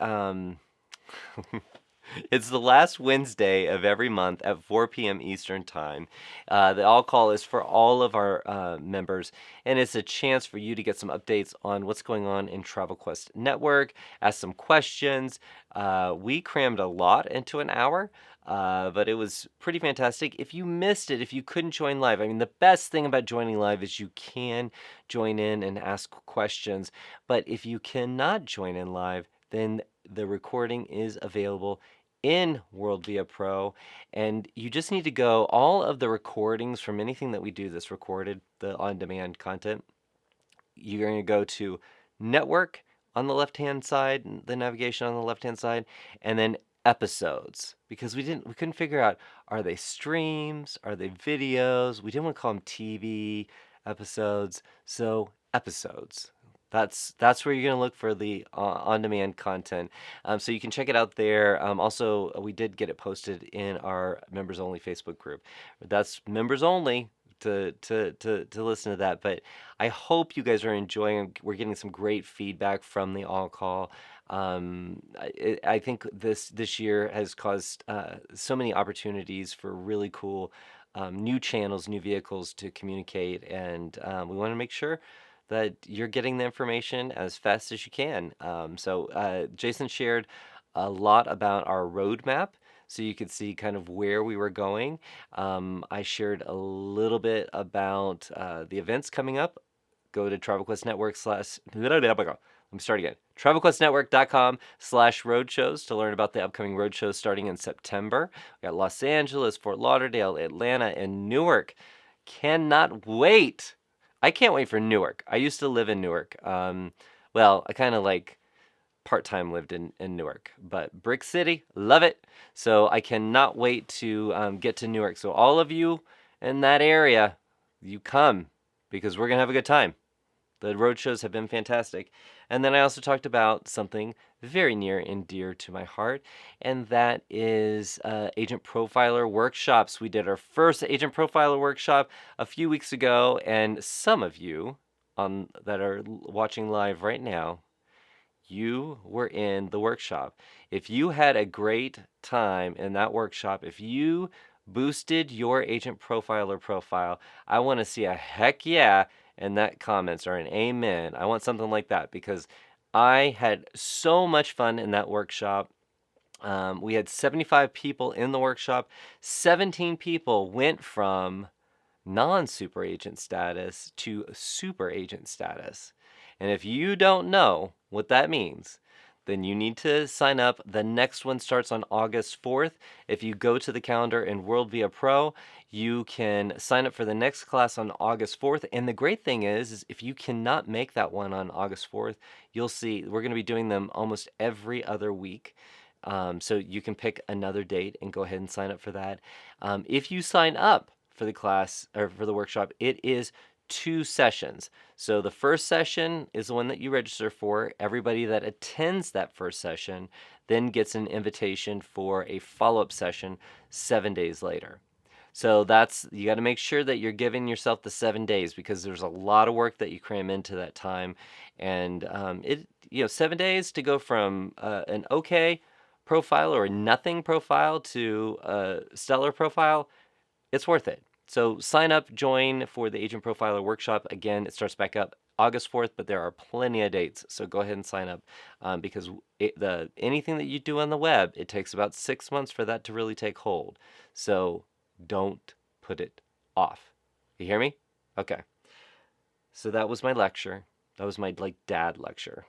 it's the last Wednesday of every month at 4 p.m. Eastern Time. The all call is for all of our members, and it's a chance for you to get some updates on what's going on in Travel Quest Network, ask some questions. We crammed a lot into an hour. But it was pretty fantastic. If you missed it, if you couldn't join live, I mean, the best thing about joining live is you can join in and ask questions. But if you cannot join in live, then the recording is available in WorldVia Pro, and you just need to go, all of the recordings from anything that we do that's recorded, the on-demand content, you're going to go to Network on the left-hand side, the navigation on the left-hand side, and then Episodes, because we couldn't figure out, are they streams, are they videos? We didn't want to call them TV episodes, so Episodes. That's where you're going to look for the on-demand content. So you can check it out there. Also, we did get it posted in our members-only Facebook group. That's members only to listen to that. But I hope you guys are enjoying. We're getting some great feedback from the all call. I think this year has caused so many opportunities for really cool new channels, new vehicles to communicate, and we want to make sure that you're getting the information as fast as you can. Jason shared a lot about our roadmap, so you could see kind of where we were going. I shared a little bit about the events coming up. Go to Travel Quest Network Let me start again. TravelQuestNetwork.com/roadshows to learn about the upcoming roadshows starting in September. We got Los Angeles, Fort Lauderdale, Atlanta, and Newark. Cannot wait. I can't wait for Newark. I used to live in Newark. Well, I kind of like part-time lived in Newark, but Brick City, love it. So I cannot wait to get to Newark. So all of you in that area, you come, because we're going to have a good time. The road shows have been fantastic. And then I also talked about something very near and dear to my heart, and that is Agent Profiler workshops. We did our first Agent Profiler workshop a few weeks ago, and some of you that are watching live right now, you were in the workshop. If you had a great time in that workshop, if you boosted your Agent Profiler profile, I want to see a heck yeah in that comments, or an amen. I want something like that, because I had so much fun in that workshop. We had 75 people in the workshop. 17 people went from non-super agent status to super agent status. And if you don't know what that means, then you need to sign up. The next one starts on August 4th. If you go to the calendar in WorldVia Pro, you can sign up for the next class on August 4th. And the great thing is if you cannot make that one on August 4th, you'll see we're going to be doing them almost every other week. So you can pick another date and go ahead and sign up for that. If you sign up for the class or for the workshop, it is 2 sessions. So the first session is the one that you register for. Everybody that attends that first session then gets an invitation for a follow-up session 7 days later. So you got to make sure that you're giving yourself the 7 days, because there's a lot of work that you cram into that time. And 7 days to go from an okay profile or a nothing profile to a stellar profile, it's worth it. So sign up, join for the Agent Profiler Workshop. Again, it starts back up August 4th, but there are plenty of dates. So go ahead and sign up, because anything that you do on the web, it takes about 6 months for that to really take hold. So don't put it off. You hear me? Okay. So that was my lecture. That was my dad lecture.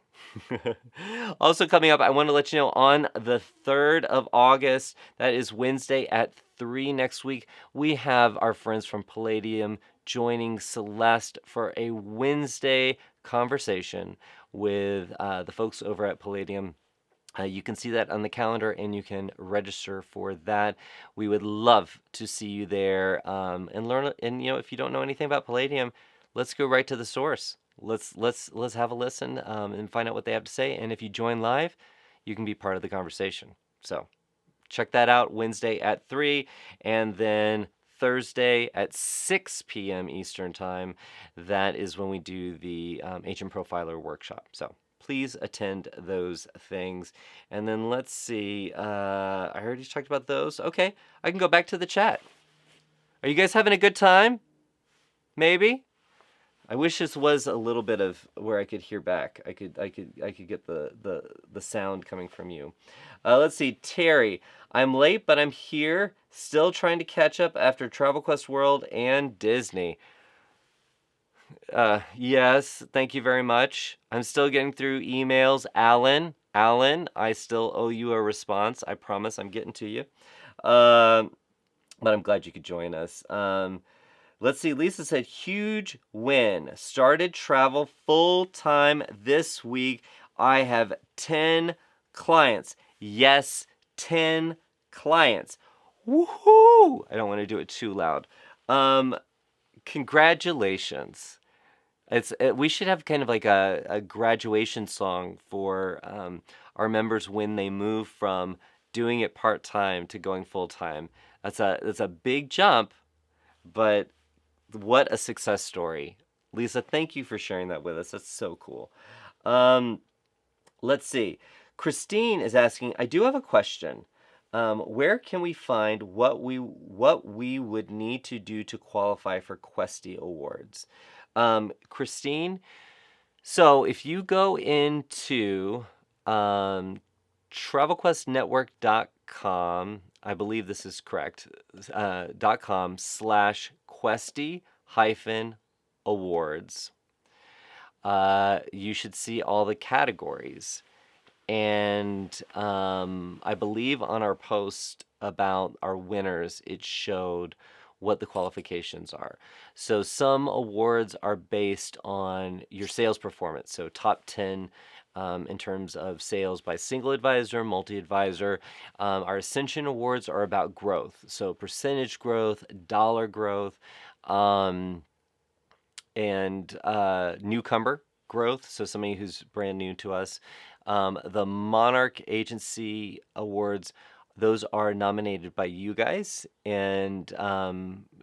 Also coming up, I want to let you know on the 3rd of August, that is Wednesday at 3 next week, we have our friends from Palladium joining Celeste for a Wednesday conversation with the folks over at Palladium. You can see that on the calendar, and you can register for that. We would love to see you there and learn. And if you don't know anything about Palladium, let's go right to the source. let's have a listen and find out what they have to say. And if you join live, you can be part of the conversation. So check that out Wednesday at 3, and then Thursday at 6 p.m. Eastern Time. That is when we do the Agent Profiler workshop. So please attend those things. And then let's see. I already talked about those. Okay, I can go back to the chat. Are you guys having a good time? Maybe? I wish this was a little bit of where I could hear back. I could get the sound coming from you. Let's see, Terry. I'm late, but I'm here, still trying to catch up after Travel Quest World and Disney. Yes, thank you very much. I'm still getting through emails. Alan, I still owe you a response. I promise I'm getting to you. But I'm glad you could join us. Let's see, Lisa said, huge win. Started travel full-time this week. I have 10 clients. Yes, 10 clients. Woohoo! I don't want to do it too loud. Congratulations. We should have kind of like a graduation song for our members when they move from doing it part-time to going full-time. That's a big jump, but what a success story. Lisa, thank you for sharing that with us. That's so cool. Let's see. Christine is asking, I do have a question. Where can we find what we would need to do to qualify for Questy Awards? Christine, so if you go into travelquestnetwork.com, I believe this is correct, .com/Questy-awards, you should see all the categories. And I believe on our post about our winners, it showed what the qualifications are. So some awards are based on your sales performance. So top 10 in terms of sales by single advisor, multi-advisor. Our Ascension Awards are about growth. So percentage growth, dollar growth, and newcomer growth. So somebody who's brand new to us. The Monarch Agency Awards, those are nominated by you guys, and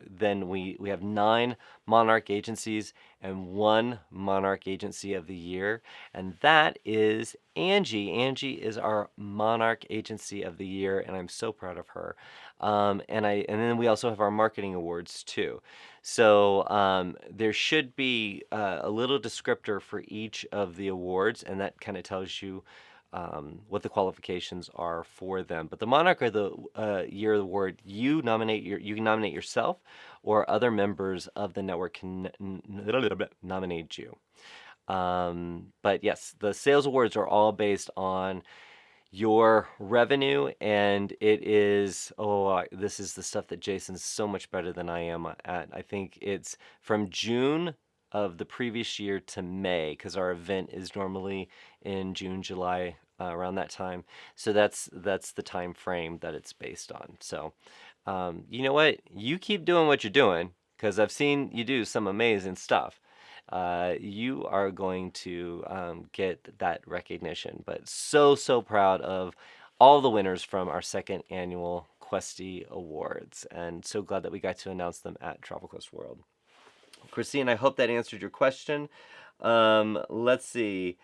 then we have 9 Monarch agencies and 1 Monarch Agency of the Year, and that is Angie. Angie is our Monarch Agency of the Year, and I'm so proud of her. And then we also have our marketing awards too. So there should be a little descriptor for each of the awards, and that kind of tells you what the qualifications are for them. But the Monarch of the Year Award, you can nominate yourself, or other members of the network can nominate you. But yes, the sales awards are all based on your revenue, and it is, this is the stuff that Jason's so much better than I am at. I think it's from June of the previous year to May, because our event is normally in June, July, around that time. So that's the time frame that it's based on. So you know what? You keep doing what you're doing, because I've seen you do some amazing stuff. You are going to get that recognition. But so proud of all the winners from our 2nd annual Questy Awards, and so glad that we got to announce them at Travel Quest World. Christine, I hope that answered your question. Let's see.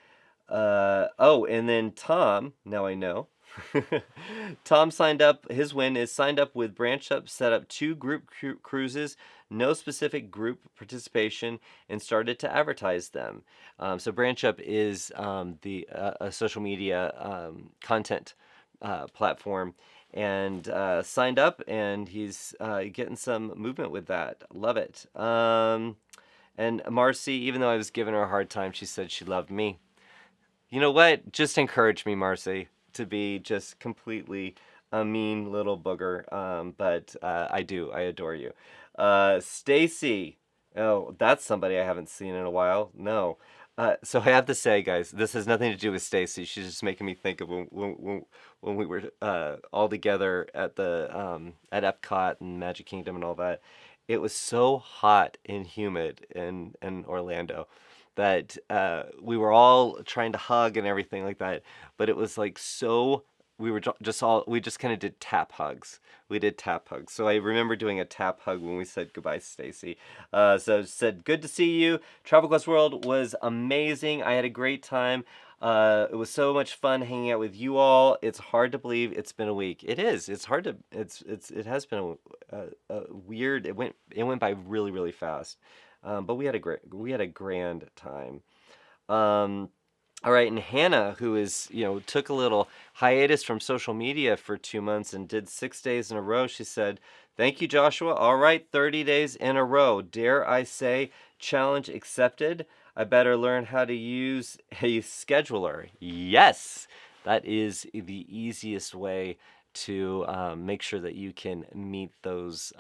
And then Tom, now I know. Tom signed up. His win is signed up with Branch Up, set up 2 group cruises, no specific group participation, and started to advertise them. So Branch Up is a social media content platform, and signed up, and he's getting some movement with that. Love it. And Marcy, even though I was giving her a hard time, she said she loved me. You know what? Just encourage me, Marcy, to be just completely a mean little booger. But I do. I adore you. Stacy. Oh, that's somebody I haven't seen in a while. No. So I have to say, guys, this has nothing to do with Stacy. She's just making me think of when we were all together at the at Epcot and Magic Kingdom and all that. it was so hot and humid in Orlando that we were all trying to hug and everything like that. But it was like so we were we just kind of did tap hugs. We did tap hugs. So I remember doing a tap hug when we said goodbye, Stacy. So it said, good to see you. Travel Quest World was amazing. I had a great time. It was so much fun hanging out with you all. It's hard to believe it's been a week. It is. It's hard to. It has been a weird. It went by really really fast. But we had a grand time. Um, all right, and Hannah, who took a little hiatus from social media for 2 months and did 6 days in a row, she said, "Thank you, Joshua. All right, 30 days in a row. Dare I say, challenge accepted. I better learn how to use a scheduler." Yes, that is the easiest way to make sure that you can meet those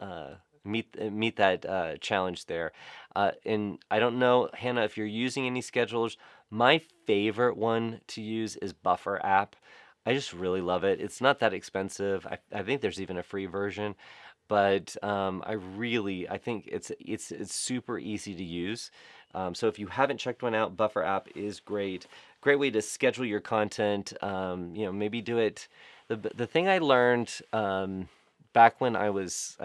meet that challenge there. And I don't know, Hannah, if you're using any schedulers. My favorite one to use is Buffer app. I just really love it. It's not that expensive. I think there's even a free version, but I think it's super easy to use. So if you haven't checked one out, Buffer app is great. Great way to schedule your content. Maybe do it. The thing I learned back when I was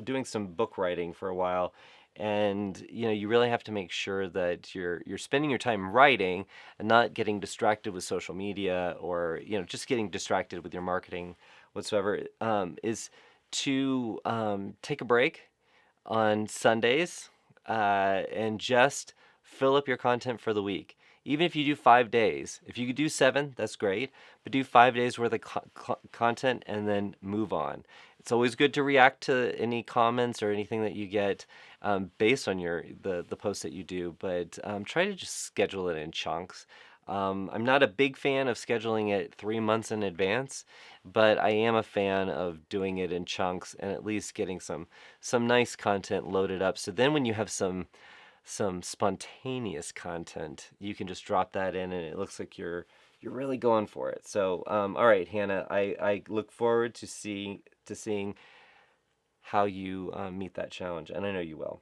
doing some book writing for a while, and you really have to make sure that you're spending your time writing and not getting distracted with social media, or just getting distracted with your marketing whatsoever, is to take a break on Sundays and just fill up your content for the week. Even if you do 5 days, if you could do 7, that's great, but do 5 days worth of content and then move on. It's always good to react to any comments or anything that you get based on the posts that you do, but try to just schedule it in chunks. I'm not a big fan of scheduling it 3 months in advance, but I am a fan of doing it in chunks and at least getting some nice content loaded up. So then when you have some spontaneous content, you can just drop that in and it looks like you're really going for it. So all right, Hannah, I look forward to seeing how you meet that challenge, and I know you will.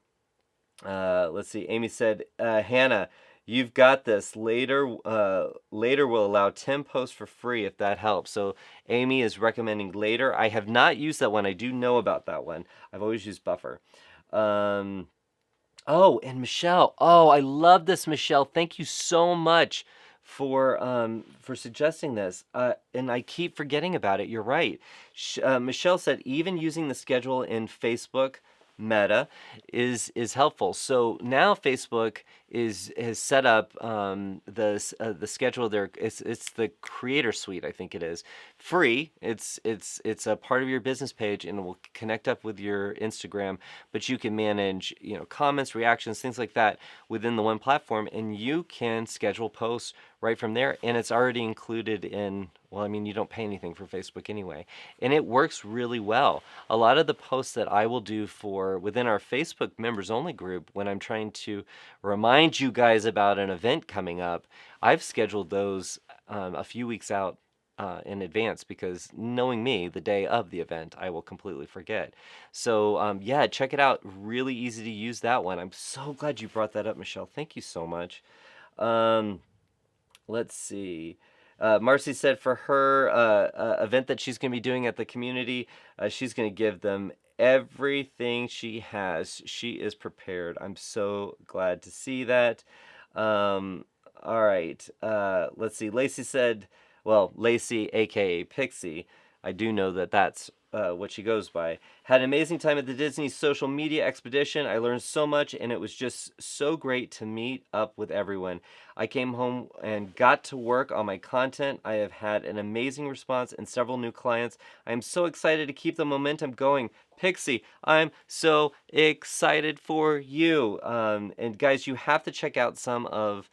Let's see. Amy said, Hannah, you've got this. Later will allow 10 posts for free if that helps. So Amy is recommending Later. I have not used that one. I do know about that one. I've always used Buffer. Oh, and Michelle. Oh, I love this, Michelle. Thank you so much for suggesting this. And I keep forgetting about it. You're right. Michelle said even using the schedule in Facebook Meta is helpful. So now Facebook has set up the schedule there. It's the Creator Suite, I think it is, free. It's a part of your business page and it will connect up with your Instagram, but you can manage comments, reactions, things like that within the one platform, and you can schedule posts right from there, and it's already included in, well, I mean, you don't pay anything for Facebook anyway, and it works really well. A lot of the posts that I will do for within our Facebook members only group, when I'm trying to remind you guys about an event coming up, I've scheduled those a few weeks out in advance, because knowing me, the day of the event, I will completely forget. So yeah, check it out. Really easy to use that one. I'm so glad you brought that up, Michelle. Thank you so much. Let's see. Marcy said for her event that she's going to be doing at the community, she's going to give them everything she has. She is prepared. I'm so glad to see that. All right. Let's see. Lacey said, well, Lacey, aka Pixie, I do know that that's what she goes by. Had an amazing time at the Disney social media expedition. I learned so much, and it was just so great to meet up with everyone. I came home and got to work on my content. I have had an amazing response and several new clients. I am so excited to keep the momentum going. Pixie, I'm so excited for you. And guys, you have to check out some of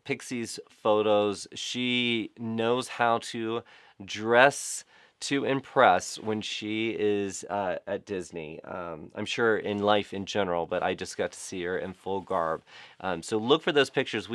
Pixie's photos. She knows how to dress to impress when she is at Disney. I'm sure in life in general, but I just got to see her in full garb. So look for those pictures.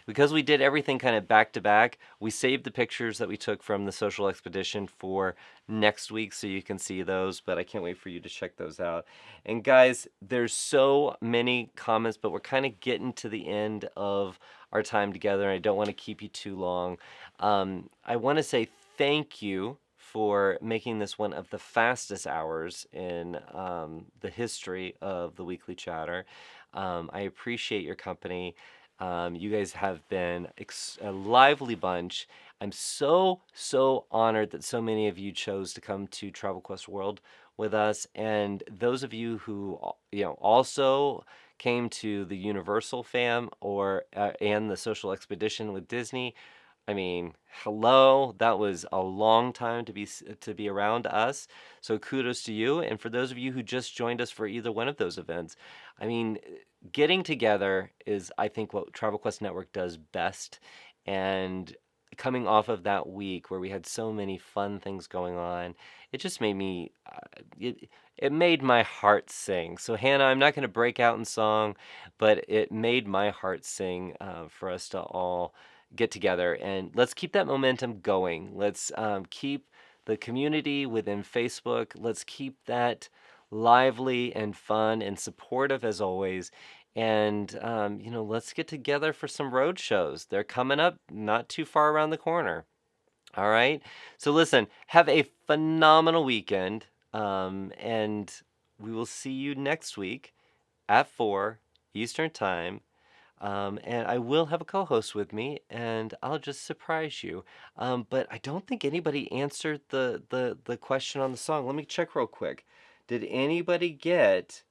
Because we did everything kind of back to back, we saved the pictures that we took from the social expedition for next week, so you can see those, but I can't wait for you to check those out. And guys, there's so many comments, but we're kind of getting to the end of our time together, and I don't want to keep you too long. I want to say thank you for making this one of the fastest hours in the history of the Weekly Chatter. I appreciate your company. You guys have been a lively bunch. I'm so honored that so many of you chose to come to Travel Quest World with us, and those of you who also came to the Universal fam and the social expedition with Disney. I mean, hello, that was a long time to be around us. So kudos to you. And for those of you who just joined us for either one of those events, I mean, getting together is, I think, what Travel Quest Network does best. And coming off of that week where we had so many fun things going on, it just made me, it made my heart sing. So Hannah, I'm not going to break out in song, but it made my heart sing for us to all get together, and let's keep that momentum going. Let's keep the community within Facebook. Let's keep that lively and fun and supportive as always. And let's get together for some road shows. They're coming up not too far around the corner. All right. So listen, have a phenomenal weekend, and we will see you next week at 4 Eastern Time. And I will have a co-host with me, and I'll just surprise you. But I don't think anybody answered the question on the song. Let me check real quick. Did anybody get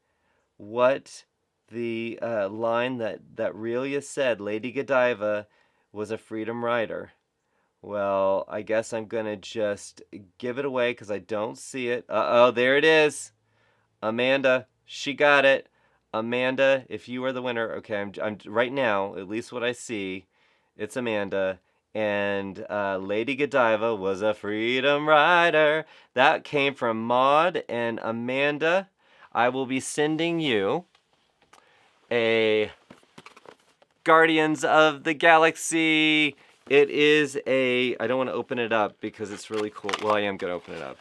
what the line that Relia said, Lady Godiva was a freedom rider? Well, I guess I'm going to just give it away because I don't see it. Uh-oh, there it is. Amanda, she got it. Amanda, if you are the winner, okay, I'm right now, at least what I see, it's Amanda, and Lady Godiva was a freedom rider. That came from Maud and Amanda. I will be sending you a Guardians of the Galaxy. It is I don't want to open it up because it's really cool. Well, I am going to open it up.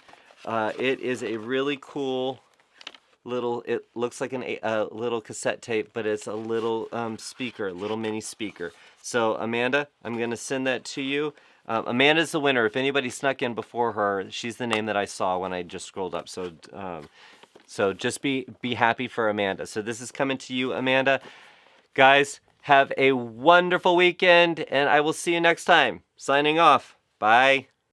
It is a really cool it looks like a little cassette tape, but it's a little speaker, little mini speaker. So Amanda, I'm going to send that to you. Amanda's the winner. If anybody snuck in before her, she's the name that I saw when I just scrolled up. So just be happy for Amanda. So this is coming to you, Amanda. Guys, have a wonderful weekend, and I will see you next time. Signing off. Bye.